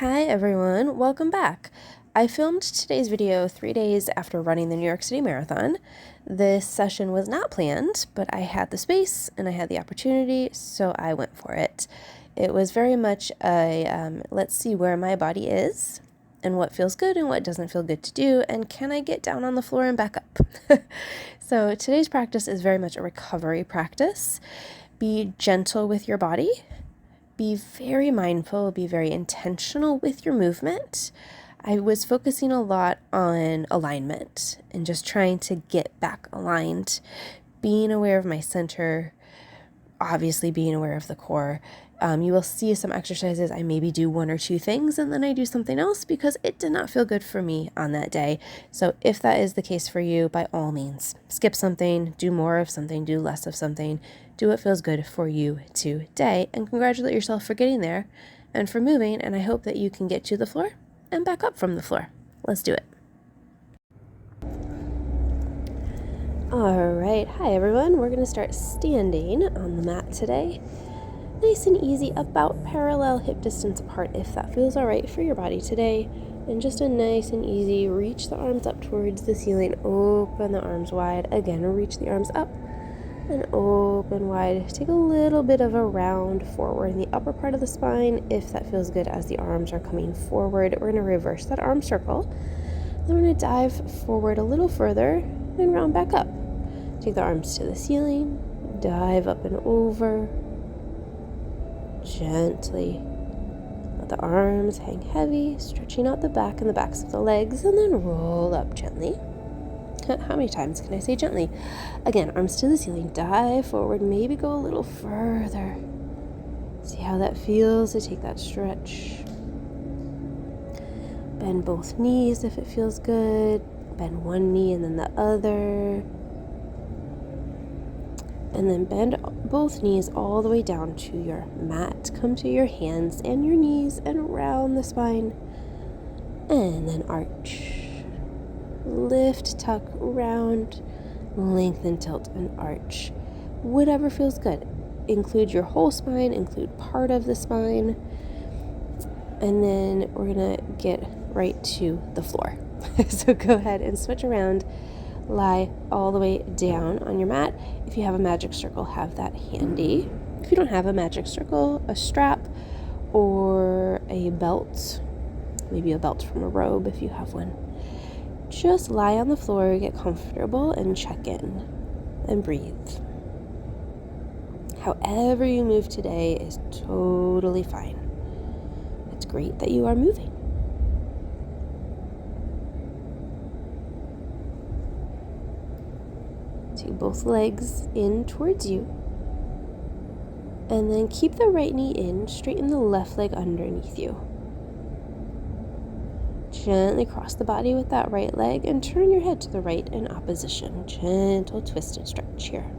Hi everyone, welcome back. I filmed today's video 3 days after running the New York City Marathon. This session was not planned, but I had the space and I had the opportunity, so I went for it. It was very much a let's see where my body is and what feels good and what doesn't feel good to do, and can I get down on the floor and back up? So today's practice is very much a recovery practice. Be gentle with your body. Be very mindful, be very intentional with your movement. I was focusing a lot on alignment and just trying to get back aligned, being aware of my center, obviously being aware of the core. You will see some exercises, I maybe do one or two things and then I do something else because it did not feel good for me on that day. So if that is the case for you, by all means, skip something, do more of something, do less of something, do what feels good for you today, and congratulate yourself for getting there and for moving, and I hope that you can get to the floor and back up from the floor. Let's do it. All right, hi everyone. We're gonna start standing on the mat today. Nice and easy, about parallel hip distance apart if that feels all right for your body today. And just a nice and easy, reach the arms up towards the ceiling, open the arms wide. Again, reach the arms up and open wide. Take a little bit of a round forward in the upper part of the spine if that feels good as the arms are coming forward. We're gonna reverse that arm circle. Then we're gonna dive forward a little further and round back up. Take the arms to the ceiling, dive up and over. Gently let the arms hang heavy, stretching out the back and the backs of the legs, and then roll up gently. How many times can I say gently? Again, arms to the ceiling, dive forward, maybe go a little further. See how that feels to take that stretch. Bend both knees if it feels good. Bend one knee and then the other. And then bend both knees all the way down to your mat. Come to your hands and your knees and round the spine. And then arch. Lift, tuck, round, lengthen, tilt, and arch. Whatever feels good. Include your whole spine, include part of the spine. And then we're gonna get right to the floor. So go ahead and switch around. Lie all the way down on your mat. If you have a magic circle, have that handy. If you don't have a magic circle, a strap or a belt, maybe a belt from a robe if you have one. Just lie on the floor, get comfortable, and check in and breathe. However you move today is totally fine. It's great that you are moving. Take both legs in towards you. And then keep the right knee in, straighten the left leg underneath you. Gently cross the body with that right leg and turn your head to the right in opposition. Gentle twist and stretch here.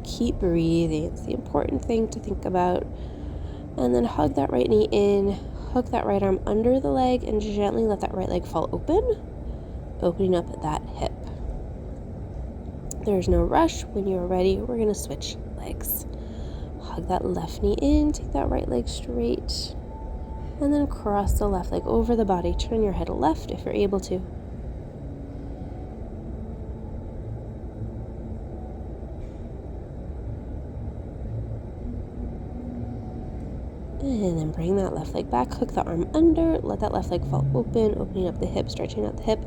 Keep breathing. It's the important thing to think about. And then hug that right knee in, hook that right arm under the leg, and gently let that right leg fall open, opening up that hip. There's no rush. When you're ready, we're going to switch legs. Hug that left knee in, take that right leg straight, and then cross the left leg over the body. Turn your head left if you're able to. And then bring that left leg back, hook the arm under, let that left leg fall open, opening up the hip, stretching out the hip.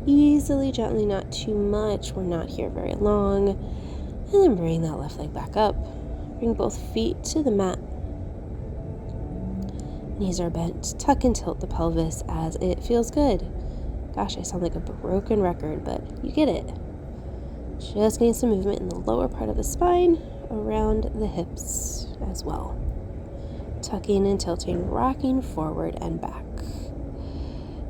Easily, gently, not too much. We're not here very long. And then bring that left leg back up. Bring both feet to the mat. Knees are bent. Tuck and tilt the pelvis as it feels good. Gosh, I sound like a broken record, but you get it. Just getting some movement in the lower part of the spine, around the hips as well. Tucking and tilting, rocking forward and back.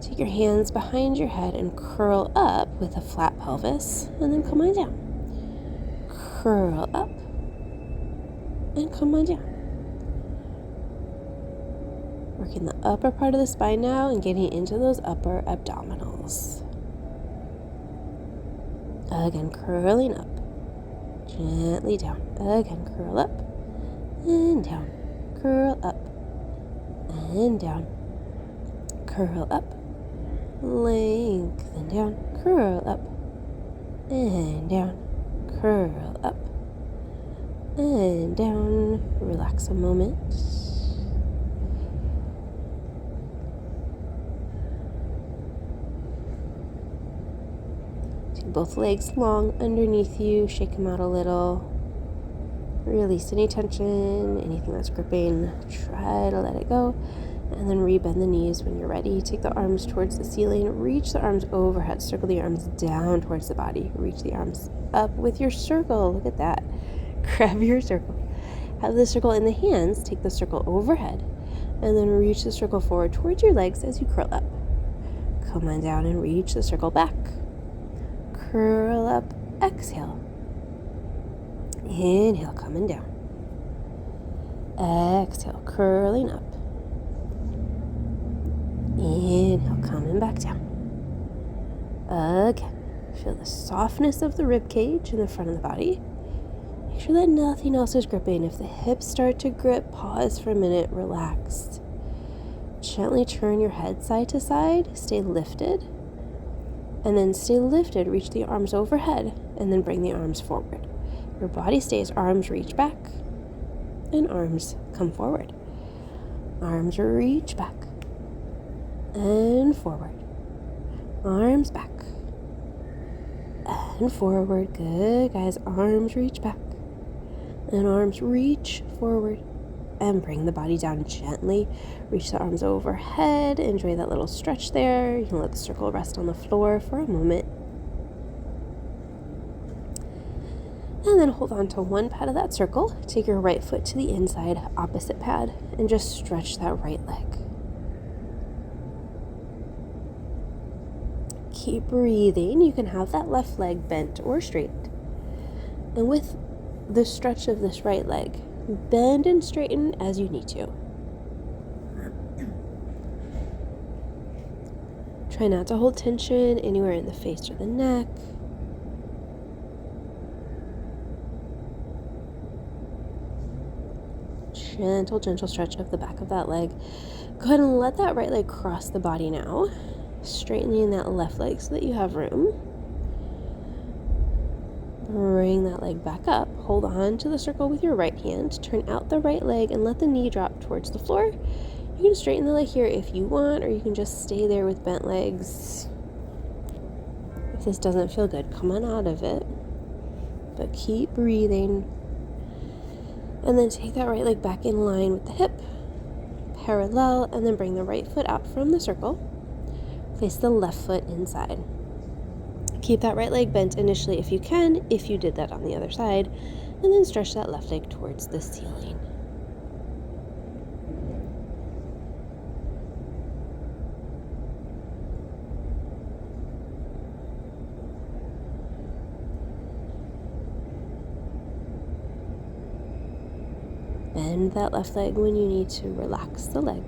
Take your hands behind your head and curl up with a flat pelvis, and then come on down. Curl up and come on down. Working the upper part of the spine now and getting into those upper abdominals. Again, curling up. Gently down. Again, curl up and down. Curl up and down, curl up, lengthen down, curl up, and down, curl up, and down. Relax a moment. Take both legs long underneath you, shake them out a little. Release any tension, anything that's gripping, try to let it go. And then rebend the knees when you're ready. Take the arms towards the ceiling, reach the arms overhead, circle the arms down towards the body, reach the arms up with your circle. Look at that. Grab your circle. Have the circle in the hands, take the circle overhead, and then reach the circle forward towards your legs as you curl up. Come on down and reach the circle back. Curl up, exhale. Inhale, coming down. Exhale, curling up. Inhale, coming back down. Again, feel the softness of the rib cage in the front of the body. Make sure that nothing else is gripping. If the hips start to grip, pause for a minute, relax. Gently turn your head side to side, stay lifted. And then stay lifted, reach the arms overhead, and then bring the arms forward. Your body stays, arms reach back, and arms come forward. Arms reach back, and forward. Arms back, and forward. Good, guys. Arms reach back, and arms reach forward. And bring the body down gently. Reach the arms overhead. Enjoy that little stretch there. You can let the circle rest on the floor for a moment. And then hold on to one pad of that circle. Take your right foot to the inside, opposite pad, and just stretch that right leg. Keep breathing. You can have that left leg bent or straight. And with the stretch of this right leg, bend and straighten as you need to. Try not to hold tension anywhere in the face or the neck. Gentle stretch of the back of that leg. Go ahead and let that right leg cross the body now, straightening that left leg so that you have room. Bring that leg back up. Hold on to the circle with your right hand. Turn out the right leg and let the knee drop towards the floor. You can straighten the leg here if you want, or you can just stay there with bent legs. If this doesn't feel good, come on out of it. But keep breathing. And then take that right leg back in line with the hip, parallel, and then bring the right foot out from the circle. Place the left foot inside. Keep that right leg bent initially if you can, if you did that on the other side, and then stretch that left leg towards the ceiling. Bend that left leg when you need to relax the leg.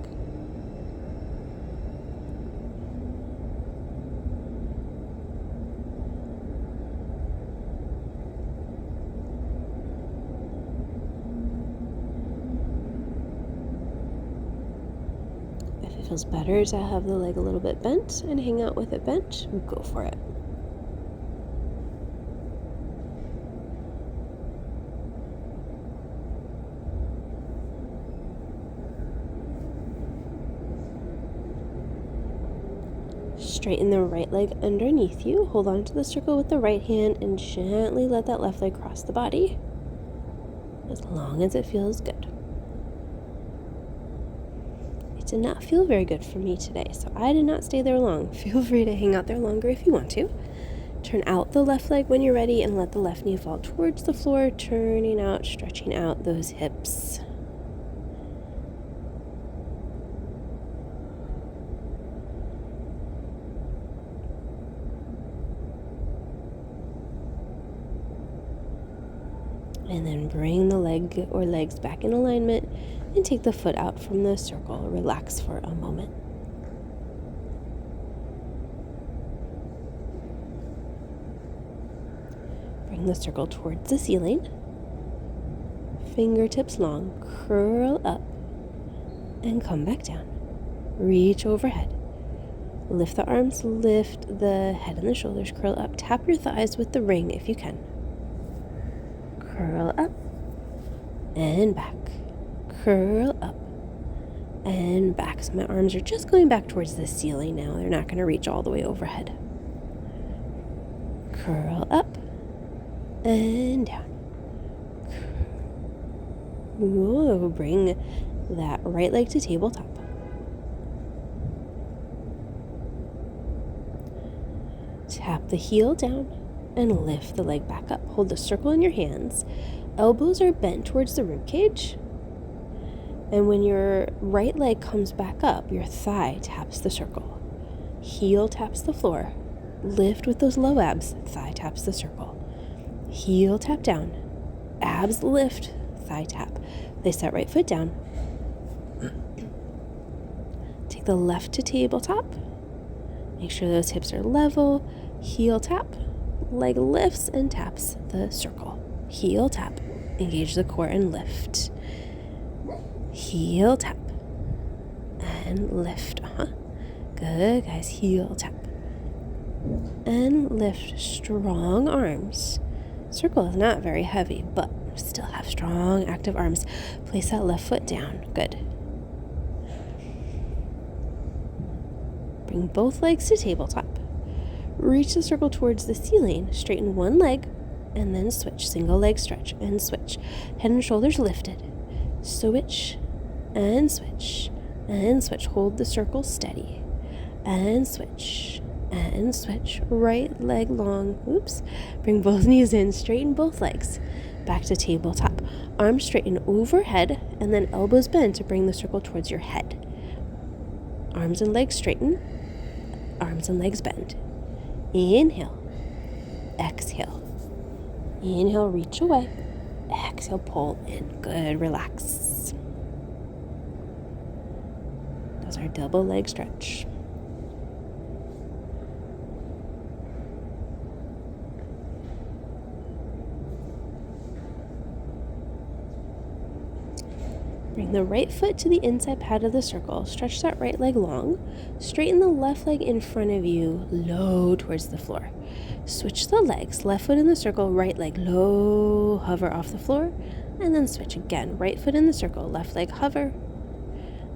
If it feels better to have the leg a little bit bent and hang out with it bent, go for it. Straighten the right leg underneath you. Hold on to the circle with the right hand and gently let that left leg cross the body as long as it feels good. It did not feel very good for me today, so I did not stay there long. Feel free to hang out there longer if you want to. Turn out the left leg when you're ready and let the left knee fall towards the floor, turning out, stretching out those hips. And then bring the leg or legs back in alignment and take the foot out from the circle. Relax for a moment. Bring the circle towards the ceiling. Fingertips long, curl up and come back down. reach overhead. Lift the arms, lift the head and the shoulders, curl up. Tap your thighs with the ring if you can. Curl up and back. Curl up and back. So my arms are just going back towards the ceiling now. They're not going to reach all the way overhead. Curl up and down. Ooh, bring that right leg to tabletop. Tap the heel down and lift the leg back up. Hold the circle in your hands. Elbows are bent towards the rib cage. And when your right leg comes back up, your thigh taps the circle. Heel taps the floor. Lift with those low abs. Thigh taps the circle. Heel tap down. Abs lift. Thigh tap. Place that right foot down. Take the left to tabletop. Make sure those hips are level. Heel tap. Leg lifts and taps the circle. Heel tap. Engage the core and lift. Heel tap. And lift. Good, guys. Heel tap. And lift. Strong arms. Circle is not very heavy, but still have strong, active arms. Place that left foot down. Good. Bring both legs to tabletop. Reach the circle towards the ceiling. Straighten one leg and then switch. Single leg stretch and switch. Head and shoulders lifted. Switch and switch and switch. Hold the circle steady. And switch and switch. Right leg long. Oops. Bring both knees in. Straighten both legs. Back to tabletop. Arms straighten overhead and then elbows bend to bring the circle towards your head. Arms and legs straighten. Arms and legs bend. Inhale. Exhale. Inhale, reach away. Exhale, pull in. Good, relax. Those are double leg stretch. Bring the right foot to the inside pad of the circle. Stretch that right leg long. Straighten the left leg in front of you, low towards the floor. Switch the legs. Left foot in the circle, right leg low, hover off the floor, and then switch again. Right foot in the circle, left leg hover,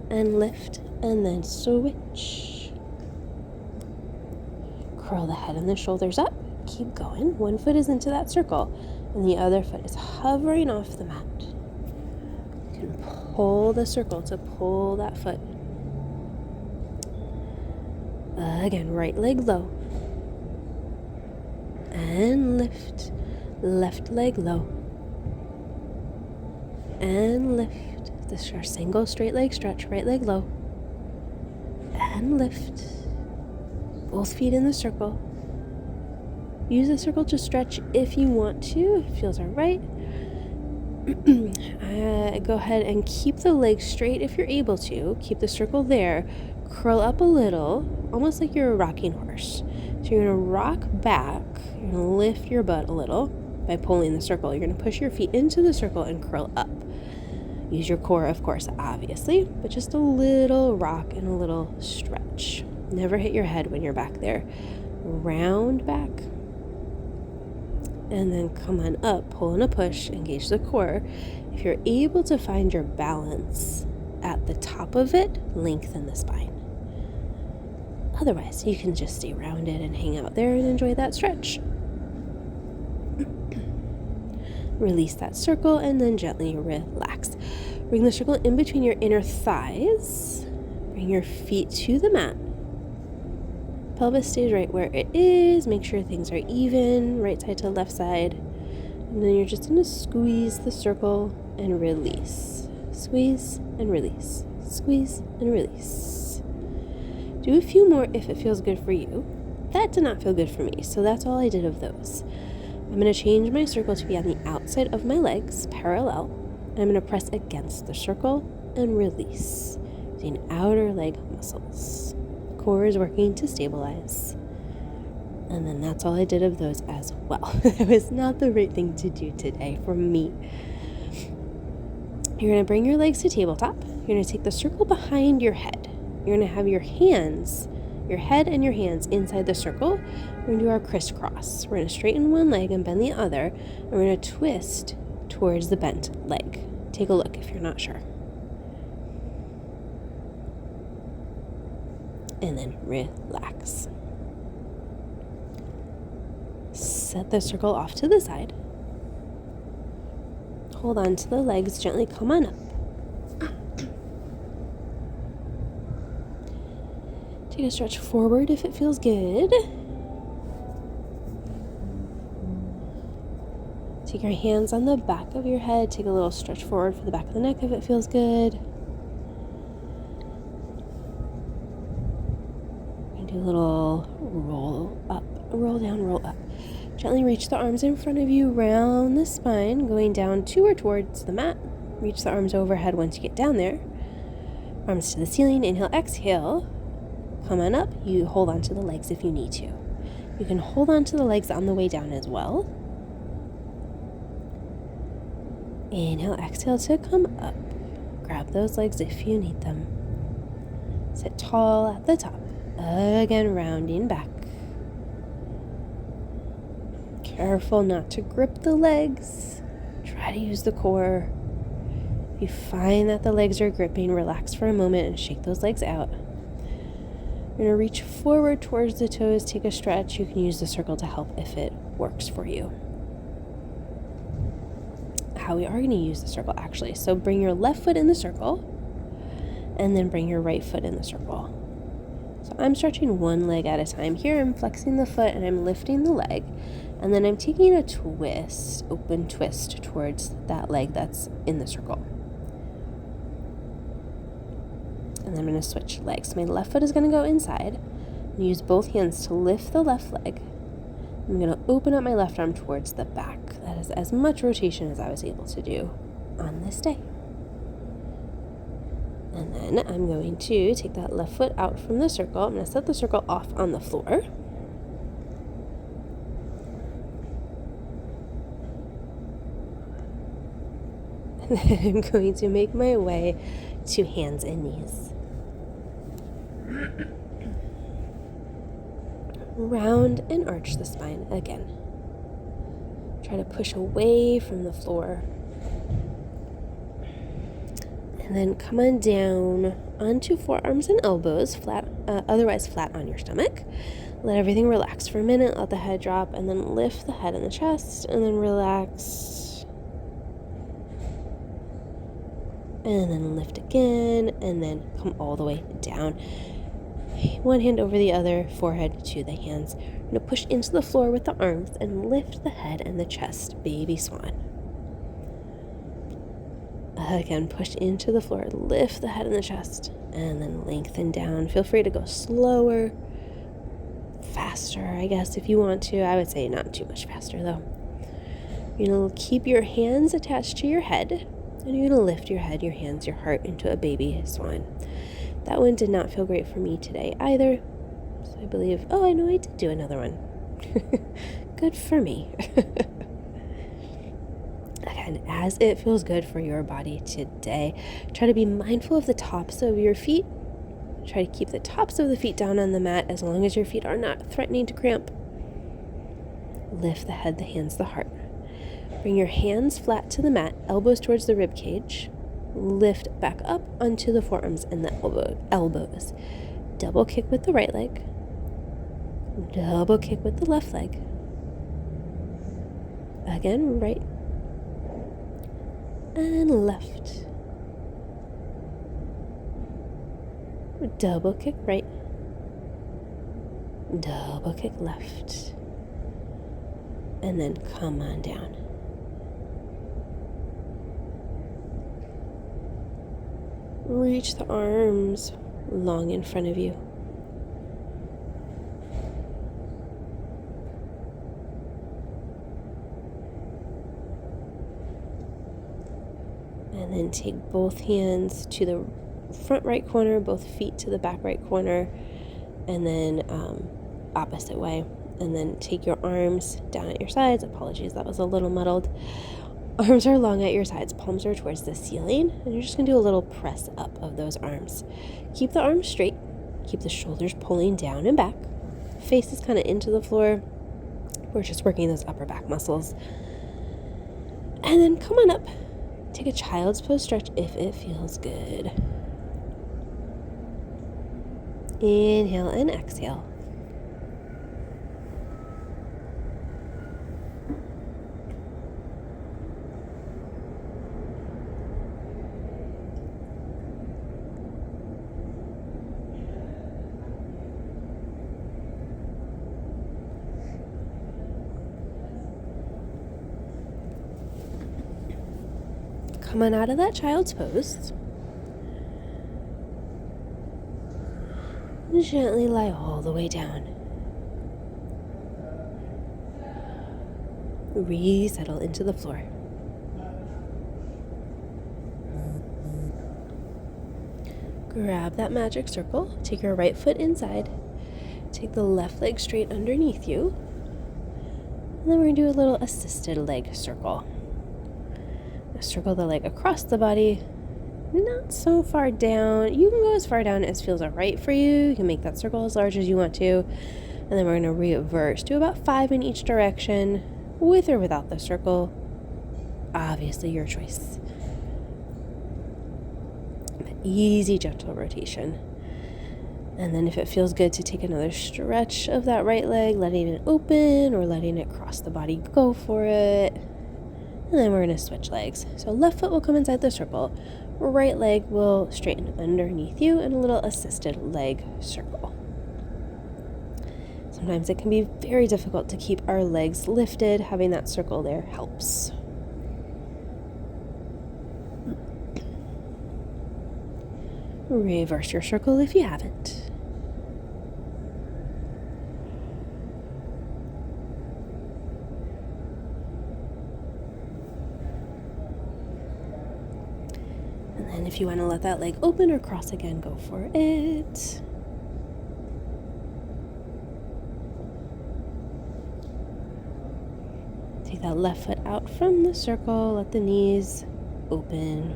and lift, and then switch. Curl the head and the shoulders up. Keep going. One foot is into that circle, and the other foot is hovering off the mat. Pull the circle to pull that foot. Again, right leg low. And lift. Left leg low. And lift. This is our single straight leg stretch. Right leg low. And lift. Both feet in the circle. Use the circle to stretch if you want to. If it feels all right. Go ahead and keep the legs straight if you're able to. Keep the circle there. Curl up a little, almost like you're a rocking horse. So you're going to rock back. You're going to lift your butt a little by pulling the circle. You're going to push your feet into the circle and curl up. Use your core, of course, obviously, but just a little rock and a little stretch. Never hit your head when you're back there. Round back. And then come on up, pull and a push, engage the core. If you're able to find your balance at the top of it, lengthen the spine. Otherwise, you can just stay rounded and hang out there and enjoy that stretch. Release that circle and then gently relax. Bring the circle in between your inner thighs. Bring your feet to the mat. Pelvis stays right where it is. Make sure things are even, right side to left side. And then you're just going to squeeze the circle and release. Squeeze and release. Squeeze and release. Do a few more if it feels good for you. That did not feel good for me, so that's all I did of those. I'm going to change my circle to be on the outside of my legs, parallel. I'm going to press against the circle and release, using outer leg muscles. Core is working to stabilize. And then that's all I did of those as well. It was not the right thing to do today for me. You're going to bring your legs to tabletop. You're going to take the circle behind your head. you're going to have your hands, your head and your hands inside the circle. We're going to do our crisscross. We're going to straighten one leg and bend the other, and we're going to twist towards the bent leg. Take a look if you're not sure. And then relax. Set the circle off to the side. Hold on to the legs, gently come on up. Take a stretch forward if it feels good. Take your hands on the back of your head. Take a little stretch forward for the back of the neck if it feels good. And do a little roll up, roll down, roll up. Gently reach the arms in front of you, round the spine, going down to or towards the mat. Reach the arms overhead once you get down there. Arms to the ceiling. Inhale, exhale. Come on up. You hold on to the legs if you need to. You can hold on to the legs on the way down as well. Inhale, exhale to come up. Grab those legs if you need them. Sit tall at the top. Again, rounding back. Careful not to grip the legs. Try to use the core. If you find that the legs are gripping, relax for a moment and shake those legs out. You're going to reach forward towards the toes, take a stretch. You can use the circle to help if it works for you. How we are going to use the circle actually. So bring your left foot in the circle and then bring your right foot in the circle. So I'm stretching one leg at a time. Here I'm flexing the foot and I'm lifting the leg. And then I'm taking a twist, open twist towards that leg that's in the circle. And then I'm going to switch legs. My left foot is going to go inside and use both hands to lift the left leg. I'm going to open up my left arm towards the back. That is as much rotation as I was able to do on this day. And then I'm going to take that left foot out from the circle. I'm going to set the circle off on the floor. And then I'm going to make my way to hands and knees. Round and arch the spine again. Try to push away from the floor. And then come on down onto forearms and elbows, flat, otherwise flat on your stomach. Let everything relax for a minute, let the head drop, and then lift the head and the chest, and then relax. And then lift again, and then come all the way down. One hand over the other, forehead to the hands. You're going to push into the floor with the arms and lift the head and the chest, baby swan. Again, push into the floor, lift the head and the chest, and then lengthen down. Feel free to go slower, faster, I guess, if you want to. I would say not too much faster, though. You're going to keep your hands attached to your head, and you're going to lift your head, your hands, your heart into a baby swan. That one did not feel great for me today either. So I believe, I know I did do another one. Good for me. Again, as it feels good for your body today, try to be mindful of the tops of your feet. Try to keep the tops of the feet down on the mat as long as your feet are not threatening to cramp. Lift the head, the hands, the heart. Bring your hands flat to the mat, elbows towards the rib cage. Lift back up onto the forearms and the elbows. Double kick with the right leg. Double kick with the left leg. Again, right. And left. Double kick right. Double kick left. And then come on down. Reach the arms long in front of you. And then take both hands to the front right corner, both feet to the back right corner, and then opposite way. And then take your arms down at your sides. Apologies, that was a little muddled. Arms are long at your sides, palms are towards the ceiling, and you're just going to do a little press up of those arms. Keep the arms straight, keep the shoulders pulling down and back. Face is kind of into the floor. We're just working those upper back muscles. And then come on up. Take a child's pose stretch if it feels good. Inhale and exhale. Come on out of that child's pose. And gently lie all the way down. Resettle into the floor. Grab that magic circle. Take your right foot inside. Take the left leg straight underneath you. And then we're going to do a little assisted leg circle. Circle the leg across the body, not so far down. You can go as far down as feels right for you. You can make that circle as large as you want to. And then we're going to reverse. Do about 5 in each direction, with or without the circle. Obviously, your choice. Easy, gentle rotation. And then if it feels good to take another stretch of that right leg, letting it open or letting it cross the body, go for it. And then we're going to switch legs. So left foot will come inside the circle. Right leg will straighten underneath you in a little assisted leg circle. Sometimes it can be very difficult to keep our legs lifted. Having that circle there helps. Reverse your circle if you haven't. And if you want to let that leg open or cross again, go for it. Take that left foot out from the circle. Let the knees open.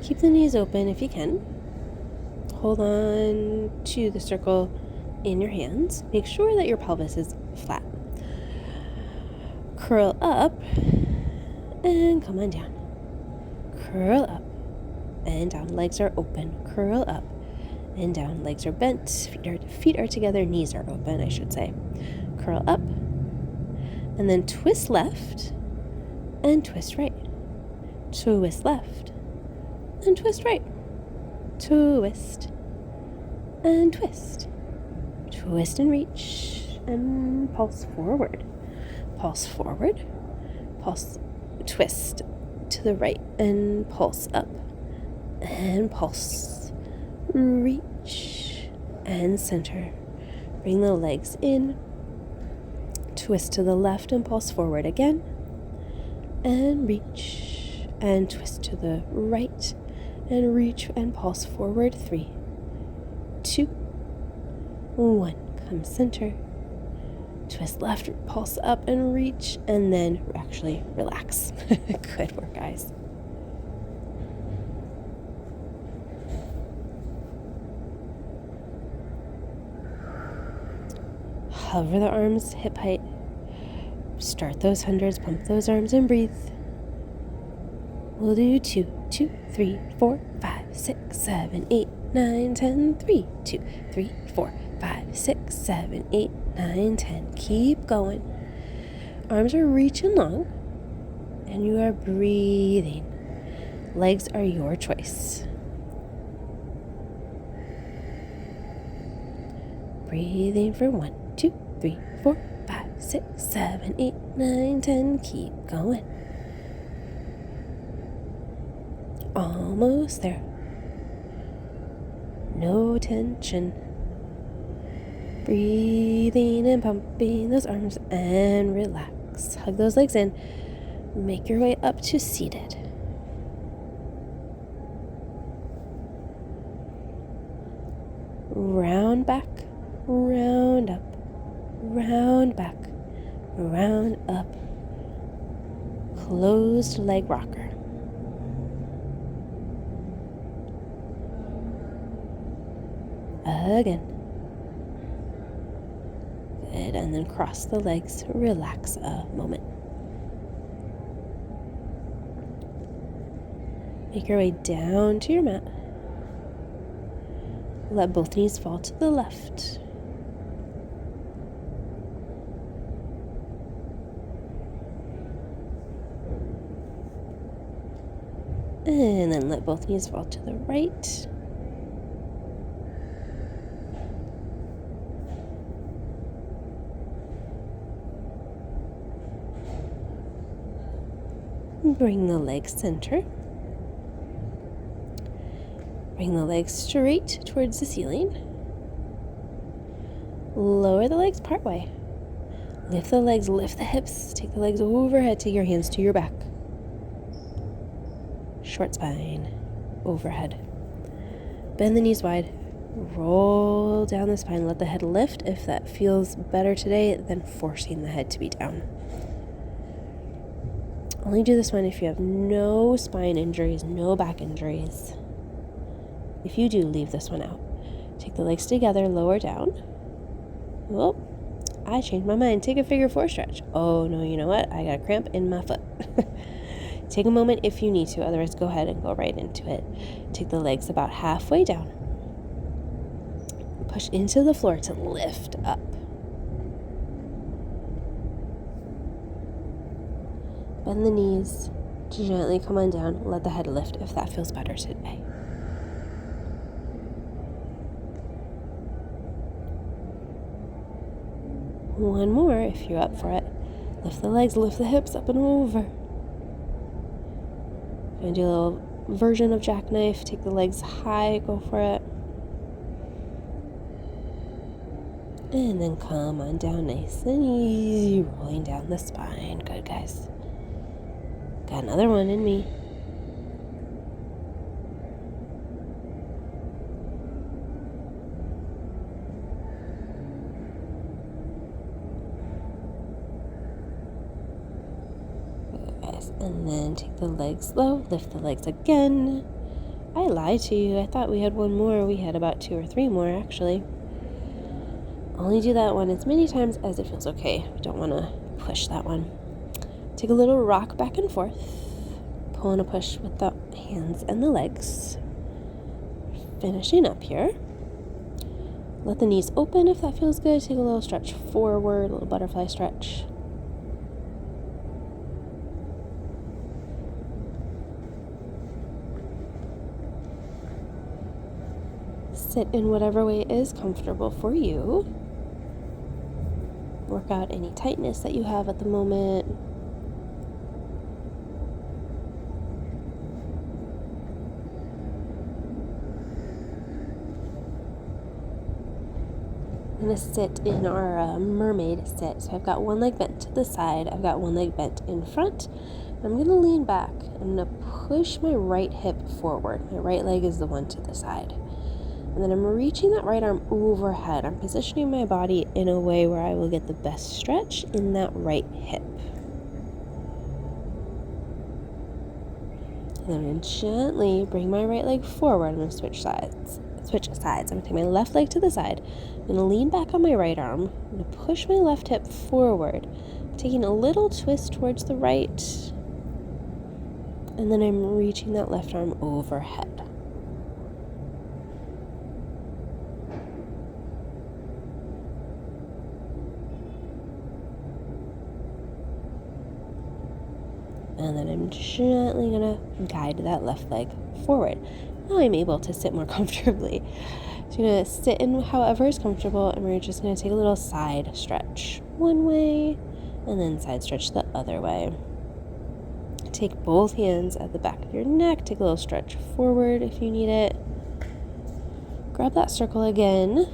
Keep the knees open if you can. Hold on to the circle in your hands. Make sure that your pelvis is flat. Curl up and come on down. Curl up and down. Legs are open. Curl up and down. Legs are bent. Feet are together. Knees are open, I should say. Curl up and then twist left and twist right. Twist left and twist right. Twist and twist. Twist and reach and pulse forward. Pulse forward, pulse, twist to the right, and pulse up, and pulse, reach, and center. Bring the legs in, twist to the left and pulse forward again, and reach, and twist to the right, and reach and pulse forward. 3, 2, 1, come center. Twist left, pulse up and reach, and then actually relax. Good work, guys. Hover the arms hip height. Start those hundreds, pump those arms and breathe. We'll do 2, 2, 3, 4, 5, 6, 7, 8, 9, 10, 3, 2, 3, 4, 5, 6, 7, 8, 9, 10. Keep going. Arms are reaching long, and you are breathing. Legs are your choice. Breathing for 1, 2, 3, 4, 5, 6, 7, 8, 9, 10. Keep going. Almost there. No tension. Breathing and pumping those arms and relax. Hug those legs in. Make your way up to seated. Round back, round up. round back, round up, closed leg rocker. Again. Good, and then cross the legs, relax a moment. Make your way down to your mat. Let both knees fall to the left. And then let both knees fall to the right. Bring the legs center. Bring the legs straight towards the ceiling. Lower the legs partway. Lift the legs, lift the hips. Take the legs overhead. Take your hands to your back. Short spine, overhead. Bend the knees wide. Roll down the spine. Let the head lift. If that feels better today, then forcing the head to be down. Only do this one if you have no spine injuries, no back injuries. If you do, leave this one out. Take the legs together, lower down. Oh, I changed my mind. Take a figure 4 stretch. Oh, no, you know what? I got a cramp in my foot. Take a moment if you need to. Otherwise, go ahead and go right into it. Take the legs about halfway down. Push into the floor to lift up. Bend the knees. Gently come on down. Let the head lift if that feels better today. One more if you're up for it. Lift the legs, lift the hips up and over. And do a little version of jackknife. Take the legs high, go for it. And then come on down nice and easy, rolling down the spine. Good, guys. Got another one in me. And then take the legs low, lift the legs again. I lied to you. I thought we had one more. We had about 2 or 3 more, actually. Only do that one as many times as it feels okay. We don't want to push that one. Take a little rock back and forth. Pull and a push with the hands and the legs. Finishing up here. Let the knees open if that feels good. Take a little stretch forward, a little butterfly stretch. Sit in whatever way is comfortable for you. Work out any tightness that you have at the moment. I'm going to sit in our mermaid sit. So I've got one leg bent to the side. I've got one leg bent in front. I'm going to lean back. I'm going to push my right hip forward. My right leg is the one to the side. And then I'm reaching that right arm overhead. I'm positioning my body in a way where I will get the best stretch in that right hip. And then I'm going to gently bring my right leg forward. I'm going to switch sides. I'm going to take my left leg to the side. I'm going to lean back on my right arm. I'm going to push my left hip forward. I'm taking a little twist towards the right. And then I'm reaching that left arm overhead. And then I'm gently going to guide that left leg forward. Now I'm able to sit more comfortably. So you're going to sit in however is comfortable, and we're just going to take a little side stretch one way, and then side stretch the other way. Take both hands at the back of your neck. Take a little stretch forward if you need it. Grab that circle again.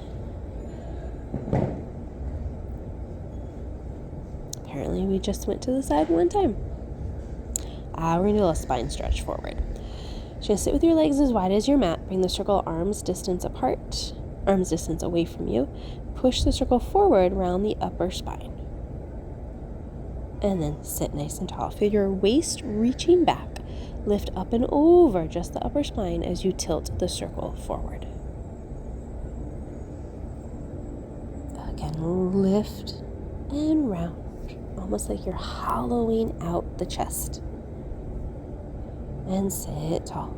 Apparently we just went to the side one time. We're going to do a little spine stretch forward. Just sit with your legs as wide as your mat. Bring the circle arms distance apart. arm's distance away from you. Push the circle forward around the upper spine. And then sit nice and tall. Feel your waist reaching back. Lift up and over just the upper spine as you tilt the circle forward. Again, lift and round, almost like you're hollowing out the chest. And sit tall.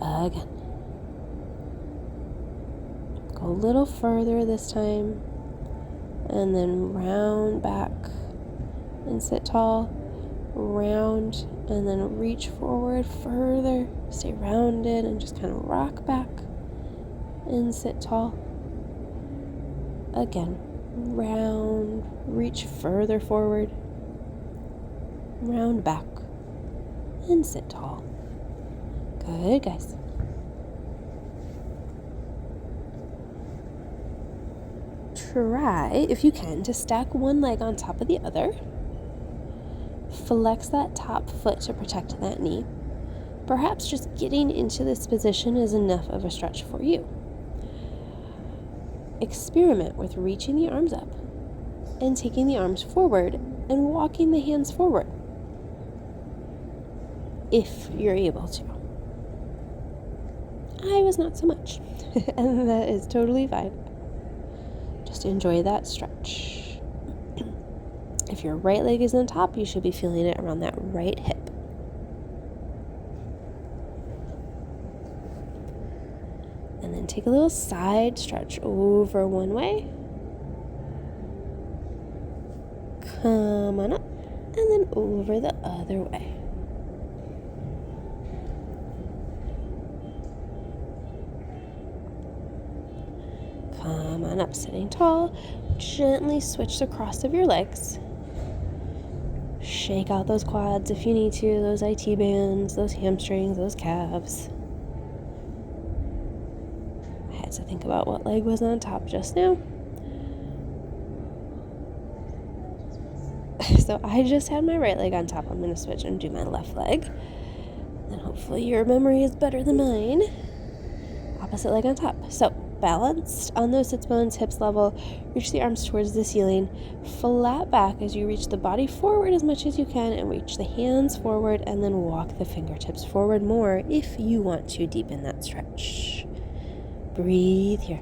Again. Go a little further this time. And then round back and sit tall. Round and then reach forward further. Stay rounded and just kind of rock back and sit tall. Again, round, reach further forward. Round back and sit tall. Good, guys. Try, if you can, to stack one leg on top of the other. Flex that top foot to protect that knee. Perhaps just getting into this position is enough of a stretch for you. Experiment with reaching the arms up and taking the arms forward and walking the hands forward, if you're able to. I was not so much, and that is totally fine. Just enjoy that stretch. If your right leg is on top, you should be feeling it around that right hip. And then take a little side stretch over one way. Come on up, and then over the other way. Come on up, sitting tall. Gently switch the cross of your legs. Shake out those quads if you need to, those IT bands, those hamstrings, those calves. I had to think about what leg was on top just now. So I just had my right leg on top. I'm going to switch and do my left leg. And hopefully your memory is better than mine. Opposite leg on top. So balanced on those sits bones, hips level. Reach the arms towards the ceiling. Flat back as you reach the body forward as much as you can and reach the hands forward, and then walk the fingertips forward more if you want to deepen that stretch. Breathe here.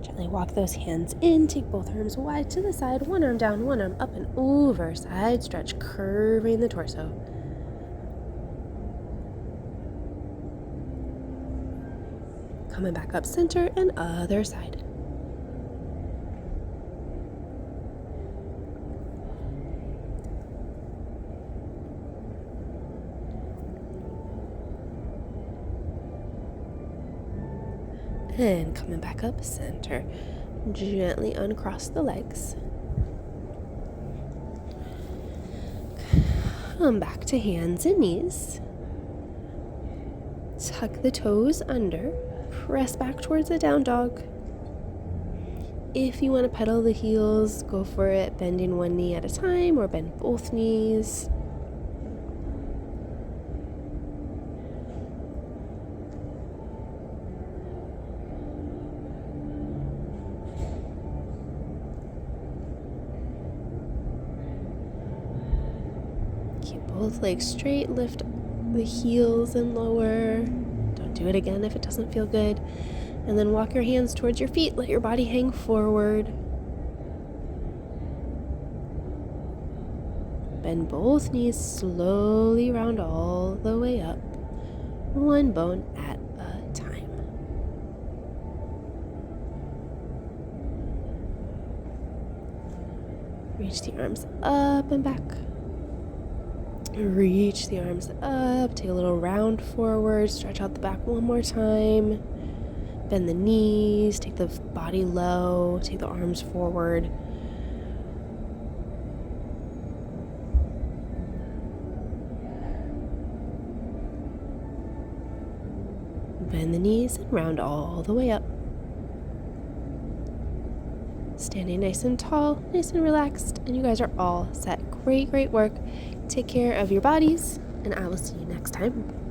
Gently walk those hands in, take both arms wide to the side, one arm down, one arm up and over, side stretch, curving the torso. Coming back up center and other side. And coming back up center. Gently uncross the legs. Come back to hands and knees. Tuck the toes under. Press back towards the down dog. If you want to pedal the heels, go for it, bending one knee at a time or bend both knees. Keep both legs straight, lift the heels and lower. Don't do it again if it doesn't feel good. And then walk your hands towards your feet, let your body hang forward. Bend both knees, slowly round all the way up, one bone at a time. Reach the arms up and back. Reach the arms up, take a little round forward, stretch out the back one more time. Bend the knees, take the body low, take the arms forward. Bend the knees and round all the way up. standing nice and tall, nice and relaxed, and you guys are all set. Great, great work. Take care of your bodies, and I will see you next time.